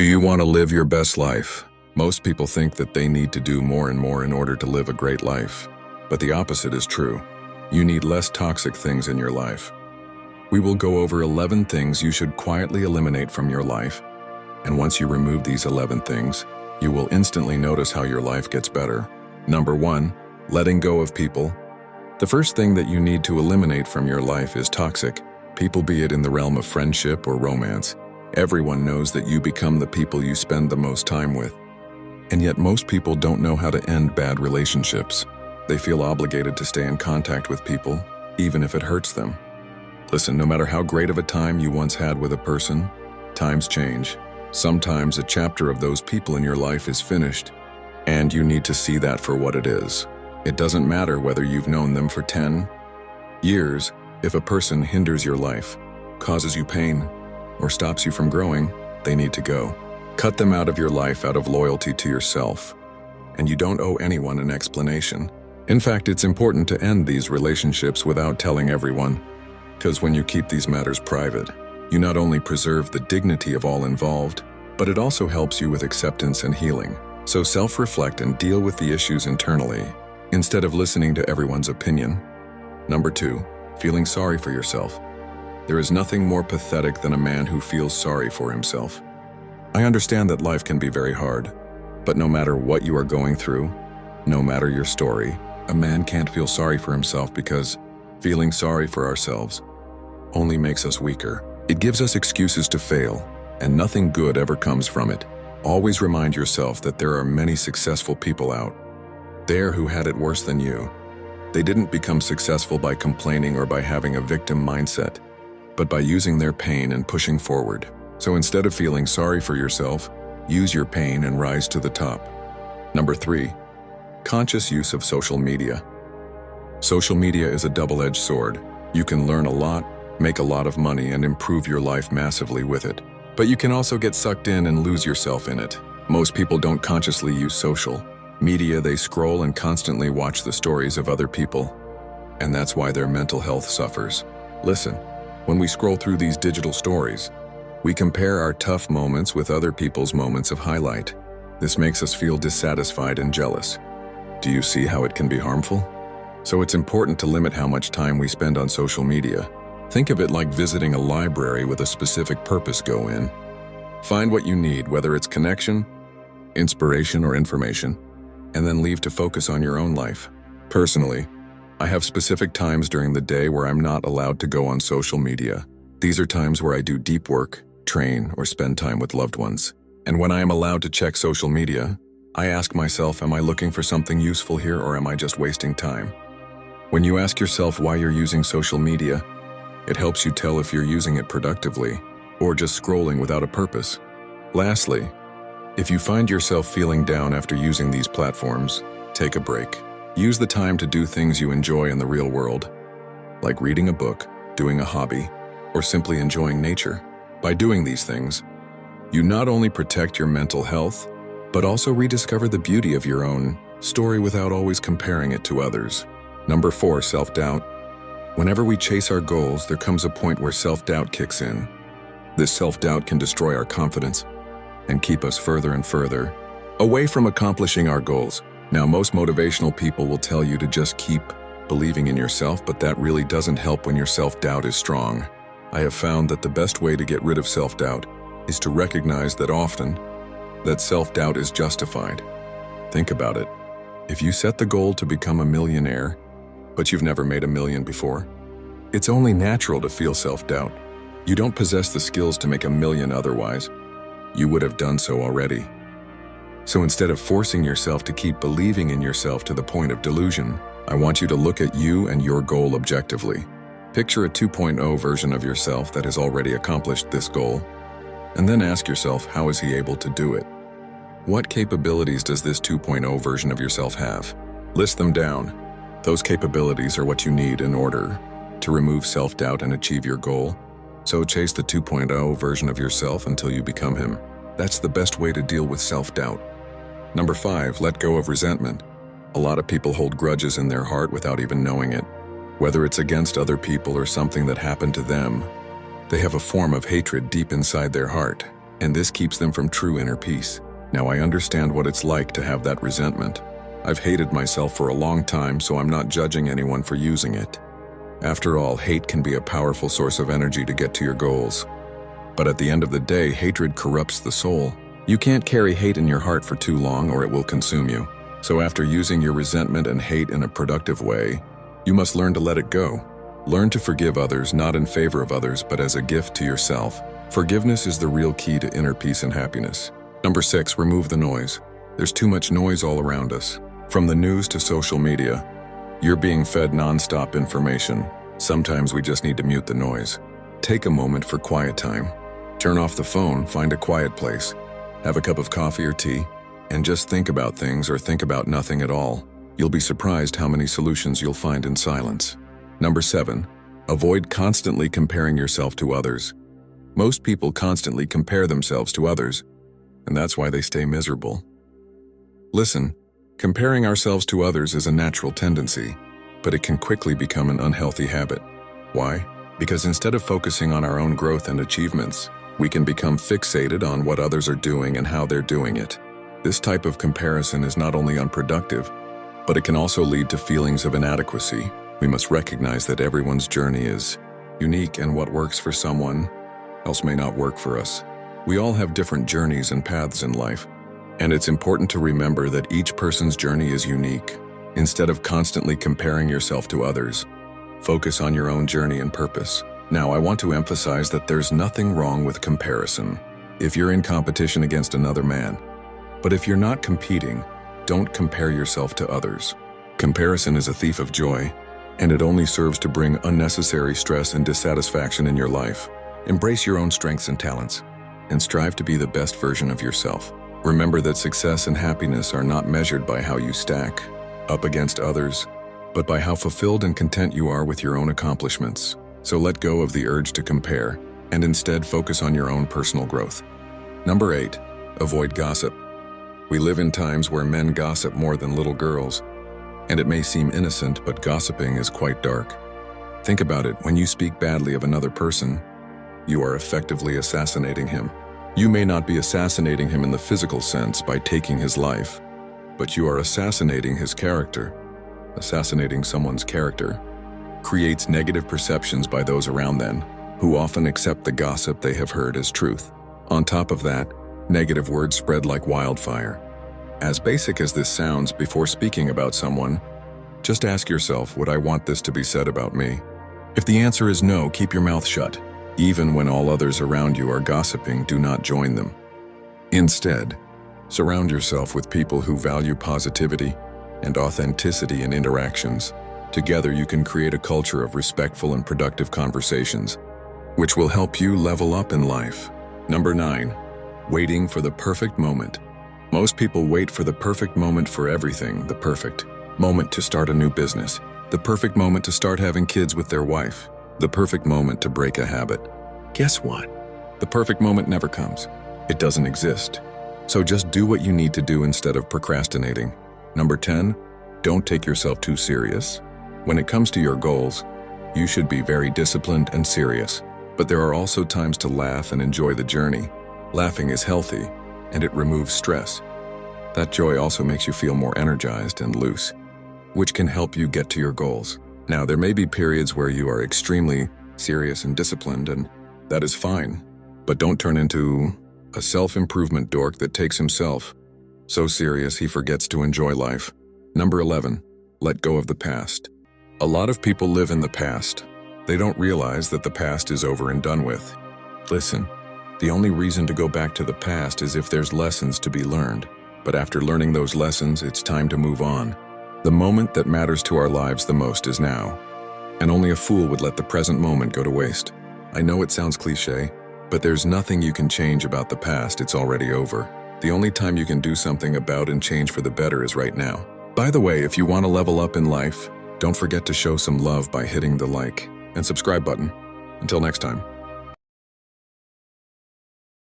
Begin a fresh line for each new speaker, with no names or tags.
Do you want to live your best life? Most people think that they need to do more and more in order to live a great life. But the opposite is true. You need less toxic things in your life. We will go over 11 things you should quietly eliminate from your life. And once you remove these 11 things, you will instantly notice how your life gets better. Number 1, letting go of people. The first thing that you need to eliminate from your life is toxic people, be it in the realm of friendship or romance. Everyone knows that you become the people you spend the most time with. And yet most people don't know how to end bad relationships. They feel obligated to stay in contact with people, even if it hurts them. Listen, no matter how great of a time you once had with a person, times change. Sometimes a chapter of those people in your life is finished, and you need to see that for what it is. It doesn't matter whether you've known them for 10 years. If a person hinders your life, causes you pain, or stops you from growing, they need to go. Cut them out of your life out of loyalty to yourself. And you don't owe anyone an explanation. In fact, it's important to end these relationships without telling everyone. Because when you keep these matters private, you not only preserve the dignity of all involved, but it also helps you with acceptance and healing. So self-reflect and deal with the issues internally, instead of listening to everyone's opinion. Number 2, feeling sorry for yourself. There is nothing more pathetic than a man who feels sorry for himself. I understand that life can be very hard, but no matter what you are going through, no matter your story, a man can't feel sorry for himself, because feeling sorry for ourselves only makes us weaker. It gives us excuses to fail, and nothing good ever comes from it. Always remind yourself that there are many successful people out there who had it worse than you. They didn't become successful by complaining or by having a victim mindset, but by using their pain and pushing forward. So instead of feeling sorry for yourself, use your pain and rise to the top. Number 3, conscious use of social media. Social media is a double-edged sword. You can learn a lot, make a lot of money, and improve your life massively with it. But you can also get sucked in and lose yourself in it. Most people don't consciously use social media. They scroll and constantly watch the stories of other people. And that's why their mental health suffers. Listen, when we scroll through these digital stories, we compare our tough moments with other people's moments of highlight. This makes us feel dissatisfied and jealous. Do you see how it can be harmful? So it's important to limit how much time we spend on social media. Think of it like visiting a library with a specific purpose. Go in, find what you need, whether it's connection, inspiration, or information, and then leave to focus on your own life. Personally, I have specific times during the day where I'm not allowed to go on social media. These are times where I do deep work, train, or spend time with loved ones. And when I am allowed to check social media, I ask myself, am I looking for something useful here, or am I just wasting time? When you ask yourself why you're using social media, it helps you tell if you're using it productively or just scrolling without a purpose. Lastly, if you find yourself feeling down after using these platforms, take a break. Use the time to do things you enjoy in the real world, like reading a book, doing a hobby, or simply enjoying nature. By doing these things, you not only protect your mental health, but also rediscover the beauty of your own story without always comparing it to others. Number 4, self-doubt. Whenever we chase our goals, there comes a point where self-doubt kicks in. This self-doubt can destroy our confidence and keep us further and further away from accomplishing our goals. Now, most motivational people will tell you to just keep believing in yourself, but that really doesn't help when your self-doubt is strong. I have found that the best way to get rid of self-doubt is to recognize that often that self-doubt is justified. Think about it. If you set the goal to become a millionaire, but you've never made $1 million before, it's only natural to feel self-doubt. You don't possess the skills to make $1 million otherwise. You would have done so already. So instead of forcing yourself to keep believing in yourself to the point of delusion, I want you to look at you and your goal objectively. Picture a 2.0 version of yourself that has already accomplished this goal, and then ask yourself, how is he able to do it? What capabilities does this 2.0 version of yourself have? List them down. Those capabilities are what you need in order to remove self-doubt and achieve your goal. So chase the 2.0 version of yourself until you become him. That's the best way to deal with self-doubt. Number 5, let go of resentment. A lot of people hold grudges in their heart without even knowing it. Whether it's against other people or something that happened to them, they have a form of hatred deep inside their heart. and this keeps them from true inner peace. Now I understand what it's like to have that resentment. I've hated myself for a long time, so I'm not judging anyone for using it. After all, hate can be a powerful source of energy to get to your goals. But at the end of the day, hatred corrupts the soul. You can't carry hate in your heart for too long or it will consume you. So after using your resentment and hate in a productive way, you must learn to let it go. Learn to forgive others, not in favor of others, but as a gift to yourself. Forgiveness is the real key to inner peace and happiness. Number 6, remove the noise. There's too much noise all around us. From the news to social media, you're being fed non-stop information. Sometimes we just need to mute the noise. Take a moment for quiet time. Turn off the phone, find a quiet place. Have a cup of coffee or tea, and just think about things or think about nothing at all. You'll be surprised how many solutions you'll find in silence. Number 7, avoid constantly comparing yourself to others. Most people constantly compare themselves to others, and that's why they stay miserable. Listen, comparing ourselves to others is a natural tendency, but it can quickly become an unhealthy habit. Why? Because instead of focusing on our own growth and achievements, we can become fixated on what others are doing and how they're doing it. This type of comparison is not only unproductive, but it can also lead to feelings of inadequacy. We must recognize that everyone's journey is unique, and what works for someone else may not work for us. We all have different journeys and paths in life, and it's important to remember that each person's journey is unique. Instead of constantly comparing yourself to others, focus on your own journey and purpose. Now, I want to emphasize that there's nothing wrong with comparison if you're in competition against another man. But if you're not competing, don't compare yourself to others. Comparison is a thief of joy, and it only serves to bring unnecessary stress and dissatisfaction in your life. Embrace your own strengths and talents, and strive to be the best version of yourself. Remember that success and happiness are not measured by how you stack up against others, but by how fulfilled and content you are with your own accomplishments. So let go of the urge to compare, and instead focus on your own personal growth. Number 8, avoid gossip. We live in times where men gossip more than little girls, and it may seem innocent, but gossiping is quite dark. Think about it, when you speak badly of another person, you are effectively assassinating him. You may not be assassinating him in the physical sense by taking his life, but you are assassinating his character. Assassinating someone's character creates negative perceptions by those around them, who often accept the gossip they have heard as truth. On top of that, negative words spread like wildfire. As basic as this sounds, before speaking about someone, just ask yourself, would I want this to be said about me? If the answer is no, keep your mouth shut. Even when all others around you are gossiping, do not join them. Instead, surround yourself with people who value positivity and authenticity in interactions. Together, you can create a culture of respectful and productive conversations, which will help you level up in life. Number 9, waiting for the perfect moment. Most people wait for the perfect moment for everything. The perfect moment to start a new business, the perfect moment to start having kids with their wife, the perfect moment to break a habit. Guess what? The perfect moment never comes. It doesn't exist. So just do what you need to do instead of procrastinating. Number 10, don't take yourself too serious. When it comes to your goals, you should be very disciplined and serious. But there are also times to laugh and enjoy the journey. Laughing is healthy, and it removes stress. That joy also makes you feel more energized and loose, which can help you get to your goals. Now, there may be periods where you are extremely serious and disciplined, and that is fine. But don't turn into a self-improvement dork that takes himself so serious he forgets to enjoy life. Number 11, let go of the past. A lot of people live in the past. They don't realize that the past is over and done with. Listen, the only reason to go back to the past is if there's lessons to be learned. But after learning those lessons, it's time to move on. The moment that matters to our lives the most is now. And only a fool would let the present moment go to waste. I know it sounds cliche, but there's nothing you can change about the past. It's already over. The only time you can do something about and change for the better is right now. By the way, if you want to level up in life, don't forget to show some love by hitting the like and subscribe button. Until next time.